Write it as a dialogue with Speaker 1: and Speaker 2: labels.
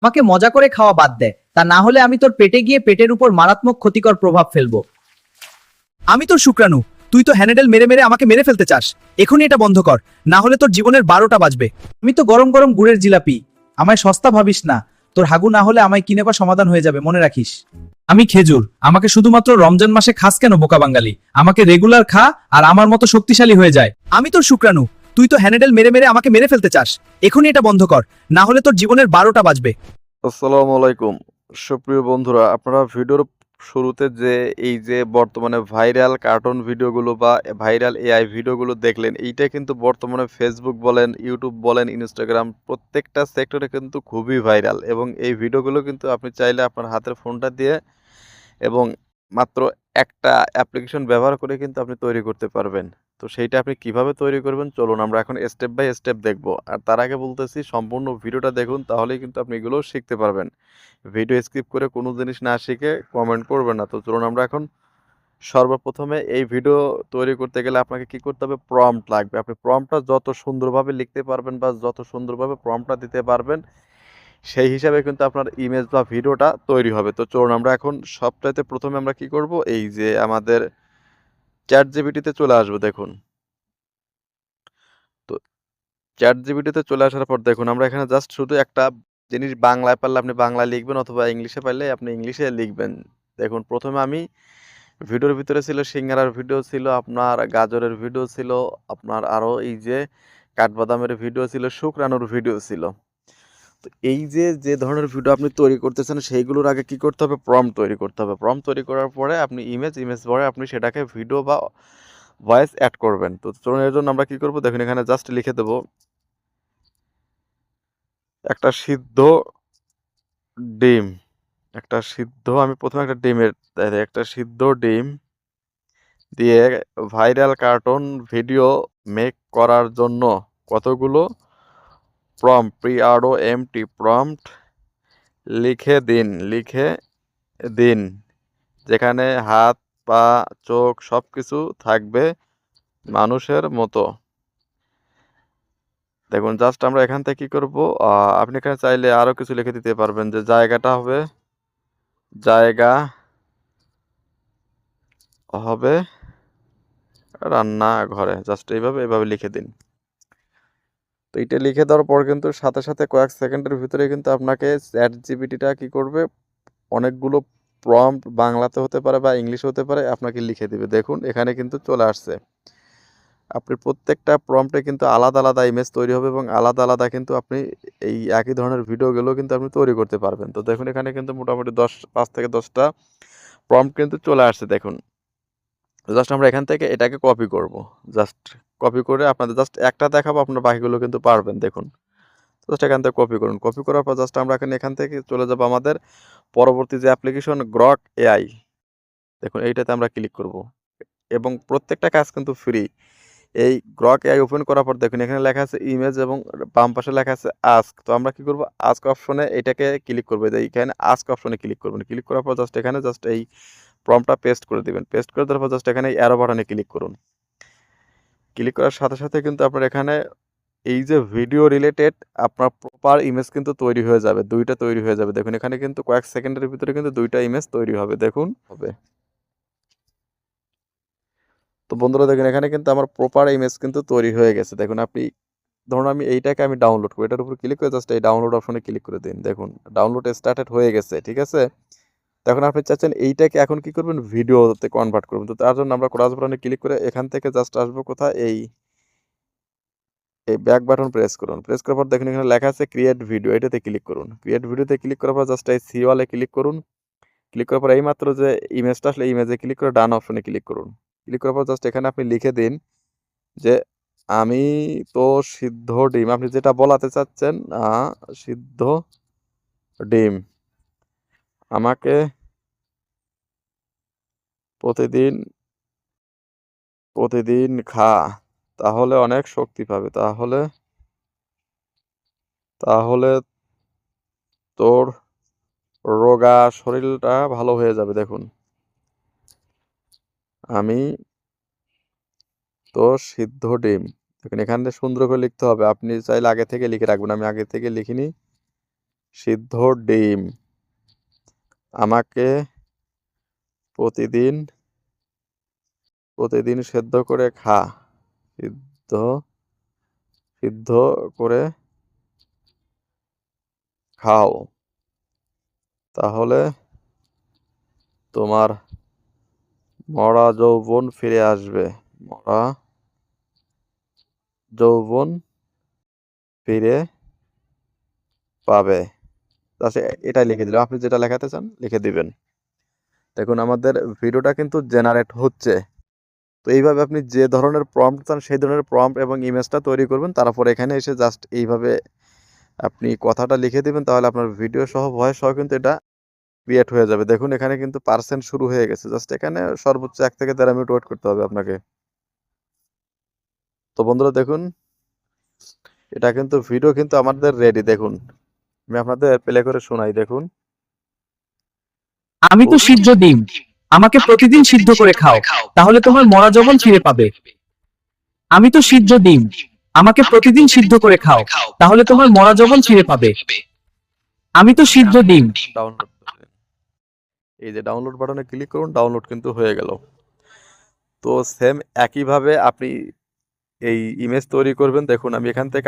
Speaker 1: আমাকে মজা করে খাওয়া বাদ দে, তা না হলে আমি তোর পেটে গিয়ে পেটের উপর মারাত্মক ক্ষতিকর প্রভাব ফেলবো।
Speaker 2: আমি তোর শুক্রাণু, তুই তো হ্যানেডেল মেরে মেরে আমাকে মেরে ফেলতে চাস। এখনই এটা বন্ধ কর, না হলে তোর জীবনের 12টা বাজবে।
Speaker 1: আমি তো গরম গরম গুড়ের জিলাপি, আমায় সস্তা ভাবিস না। তোর হাগু না হলে আমায় কিনে পা সমাধান হয়ে যাবে, মনে রাখিস। আমি খেজুর, আমাকে শুধুমাত্র রমজান মাসে খাস কেন বোকা বাঙালি? আমাকে রেগুলার খা আর আমার মতো শক্তিশালী হয়ে যায়।
Speaker 2: আমি তোর শুক্রাণু, তুই তো হ্যানেডেল মেরে মেরে আমাকে মেরে ফেলতে চাস। এখনই এটা বন্ধ কর, না হলে তোর জীবনের 12টা বাজবে।
Speaker 3: আসসালামু আলাইকুম সুপ্রিয় বন্ধুরা, আপনারা ভিডিওর শুরুতে যে এই যে বর্তমানে ভাইরাল কার্টুন ভিডিওগুলো বা ভাইরাল এআই ভিডিওগুলো দেখলেন, এইটা কিন্তু বর্তমানে ফেসবুক বলেন, ইউটিউব বলেন, ইনস্টাগ্রাম প্রত্যেকটা সেক্টরে কিন্তু খুবই ভাইরাল। এবং এই ভিডিওগুলো কিন্তু আপনি চাইলে আপনার হাতের ফোনটা দিয়ে এবং মাত্র একটা অ্যাপ্লিকেশন ব্যবহার করে কিন্তু আপনি তৈরি করতে পারবেন। তো সেইটা আপনি কিভাবে তৈরি করবেন চলুন আমরা এখন স্টেপ বাই স্টেপ দেখব। আর তার আগে বলতেছি সম্পূর্ণ ভিডিওটা দেখুন, তাহলেই কিন্তু আপনি এগুলো শিখতে পারবেন। ভিডিও স্কিপ করে কোনো জিনিস না শিখে কমেন্ট করবেন না। তো চলুন আমরা এখন সর্বপ্রথমে এই ভিডিও তৈরি করতে গেলে আপনাকে কি করতে হবে, প্রম্পট লাগবে। আপনি প্রম্পটটা যত সুন্দরভাবে লিখতে পারবেন বা যত সুন্দরভাবে প্রম্পটটা দিতে পারবেন, সেই হিসাবে কিন্তু আপনার ইমেজ বা ভিডিওটা তৈরি হবে। তো চলুন আমরা এখন সবচাইতে প্রথমে আমরা কি করব, এই যে আমাদের চ্যাট জিপিটিতে চলে আসবো। দেখুন, তো চ্যাট জিপিটিতে চলে আসার পর দেখুন আমরা এখানে জাস্ট শুধু একটা জিনিস বাংলায় পারলে আপনি বাংলায় লিখবেন, অথবা ইংলিশে পারলে আপনি ইংলিশে লিখবেন। দেখুন, প্রথমে আমি ভিডিওর ভিতরে ছিল সিঙ্গারার ভিডিও, ছিল আপনার গাজরের ভিডিও, ছিল আপনার আরও এই যে কাঠবাদামের ভিডিও ছিল, শুকরানোর ভিডিও ছিল। তো এই যে যে ধরনের ভিডিও আপনি তৈরি করতেছেন, সেইগুলোর আগে কি করতে হবে, প্রম্পট তৈরি করতে হবে। প্রম্পট তৈরি করার পরে আপনি ইমেজ পরে আপনি সেটাকে ভিডিও বা ভয়েস অ্যাড করবেন। তো চলুন এর জন্য আমরা কি করব, দেখুন এখানে জাস্ট লিখে দেব একটা সিদ্ধ ডিম। একটা সিদ্ধ, আমি প্রথমে একটা ডিমের একটা সিদ্ধ ডিম দিয়ে ভাইরাল কার্টুন ভিডিও মেক করার জন্য কতগুলো প্রম্পট, PROMPT প্রম্পট লিখে দিন, যেখানে হাত, পা, চোখ সবকিছু থাকবে মানুষের মতো। দেখুন জাস্ট আমরা এখান থেকে কি করব, আপনি এখানে চাইলে আরো কিছু লিখে দিতে পারবেন, যে জায়গাটা হবে জায়গা হবে রান্নাঘরে। জাস্ট এইভাবে লিখে দিন। তো এটা লিখে দেওয়ার পর কিন্তু সাথে সাথে কয়েক সেকেন্ডের ভিতরে কিন্তু আপনাকে চ্যাট জিপিটিটা কি করবে, অনেকগুলো প্রম্পট বাংলাতে হতে পারে বা ইংলিশে হতে পারে, আপনাকে লিখে দিবে। দেখুন এখানে কিন্তু চলে আসছে। আপনি প্রত্যেকটা প্রম্পটে কিন্তু আলাদা আলাদা ইমেজ তৈরি হবে এবং আলাদা আলাদা কিন্তু আপনি এই একই ধরনের ভিডিওগুলো কিন্তু আপনি তৈরি করতে পারবেন। তো দেখুন এখানে কিন্তু মোটামুটি 5 থেকে 10টা প্রম্পট কিন্তু চলে আসছে। দেখুন জাস্ট আমরা এখান থেকে এটাকে কপি করব। জাস্ট কপি করে আপনাদের জাস্ট একটা দেখাবো, আপনার বাকিগুলো কিন্তু পারবেন। দেখুন জাস্ট এখান থেকে কপি করুন। কপি করার পর জাস্ট আমরা এখান থেকে চলে যাব আমাদের পরবর্তী যে অ্যাপ্লিকেশন গ্রক এআই। দেখুন এইটাতে আমরা ক্লিক করব এবং প্রত্যেকটা কাজ কিন্তু ফ্রি। এই গ্রক এআই ওপেন করার পর দেখুন এখানে লেখা আছে ইমেজ এবং বাম পাশে লেখা আছে আস্ক। তো আমরা কি করব, আস্ক অপশনে এটাকে ক্লিক করবো। এইখানে আস্ক অপশনে ক্লিক করবেন। ক্লিক করার পর জাস্ট এখানে জাস্ট এই প্রম্পটটা পেস্ট করে দিবেন। পেস্ট করে দেওয়ার পর জাস্ট এখানে অ্যারো বাটনে ক্লিক করুন। ক্লিক করার সাথে সাথে কিন্তু আপনার এখানে এই যে ভিডিও রিলেটেড আপনার প্রপার ইমেজ কিন্তু তৈরি হয়ে যাবে, 2টা তৈরি হয়ে যাবে। দেখুন এখানে কিন্তু কয়েক সেকেন্ডের ভিতরে কিন্তু 2টা ইমেজ তৈরি হবে। দেখুন হবে। তো বন্ধুরা দেখুন এখানে কিন্তু আমার প্রপার ইমেজ কিন্তু তৈরি হয়ে গেছে। দেখুন আপনি ধরুন আমি এইটাকে আমি ডাউনলোড করব, এটার উপর ক্লিক করে জাস্ট এই ডাউনলোড অপশনে ক্লিক করে দিন। দেখুন ডাউনলোড স্টার্টেড হয়ে গেছে, ঠিক আছে। তখন আপনি চাচ্ছেন এইটাকে এখন কি করবেন, ভিডিওতে কনভার্ট করবেন। তো তার জন্য আমরা ক্রস বাটনে ক্লিক করে এখান থেকে জাস্ট আসবো কোথায়, এই ব্যাক বাটন প্রেস করুন। প্রেস করার পর দেখুন এখানে লেখা আছে ক্রিয়েট ভিডিও, এটাতে ক্লিক করুন। ক্রিয়েট ভিডিওতে ক্লিক করার পর জাস্ট এই সি ওয়ালে ক্লিক করুন। ক্লিক করার পর এইমাত্র যে ইমেজটা আসলে ইমেজে ক্লিক করে ডান অপশনে ক্লিক করুন। ক্লিক করার পর জাস্ট এখানে আপনি লিখে দিন যে আমি তো সিদ্ধ ডিম, আপনি যেটা বলাতে চাচ্ছেন, সিদ্ধ ডিম আমাকে প্রতিদিন প্রতিদিন খা, তাহলে অনেক শক্তি পাবে, তাহলে তাহলে তোর রোগা শরীরটা ভালো হয়ে যাবে। দেখুন আমি তো সিদ্ধ ডিম। দেখুন এখানে সুন্দর করে লিখতে হবে, আপনি চাইলে আগে থেকে লিখে রাখবেন, আমি আগে থেকে লিখিনি। সিদ্ধ ডিম আমাকে প্রতিদিন সেদ্ধ করে খা। সিদ্ধ সিদ্ধ করে খাও, তাহলে তোমার মরা যৌবন ফিরে আসবে। মরা যৌবন ফিরে পাবে। আচ্ছা, এটাই লিখে দিলাম। আপনি যেটা লেখাতে চান লিখে দিবেন। দেখুন আমাদের ভিডিওটা কিন্তু জেনারেট হচ্ছে। তো এইভাবে আপনি যে ধরনের প্রম্পট চান সেই ধরনের প্রম্পট এবং ইমেজটা তৈরি করবেন। তারপর এখানে এসে জাস্ট এইভাবে আপনি কথাটা লিখে দিবেন, তাহলে আপনার ভিডিও সহ ভয়েস সহ কিন্তু এটা ক্রিয়েট হয়ে যাবে। দেখুন এখানে কিন্তু পার্সেন্ট শুরু হয়ে গেছে। জাস্ট এখানে সর্বোচ্চ 1 থেকে 1.5 মিনিট ওয়েট করতে হবে আপনাকে। তো বন্ধুরা দেখুন, এটা কিন্তু ভিডিও কিন্তু আমাদের রেডি। দেখুন আমি আপনাদের প্লে করে শোনাই। দেখুন,
Speaker 1: আমি তো সিদ্ধ ডিম, আমাকে প্রতিদিন সিদ্ধ করে খাও, তাহলে তোমার মরা যৌবন ফিরে পাবে। আমি তো সিদ্ধ ডিম, আমাকে প্রতিদিন সিদ্ধ করে খাও, তাহলে তোমার মরা যৌবন ফিরে পাবে। আমি তো সিদ্ধ ডিম।
Speaker 3: ডাউনলোড এই যে ডাউনলোড বাটনে ক্লিক করুন, ডাউনলোড কিন্তু হয়ে গেল। তো সেম একইভাবে আপনি এই ইমেজ তৈরি করবেন। দেখুন আমি এখান থেকে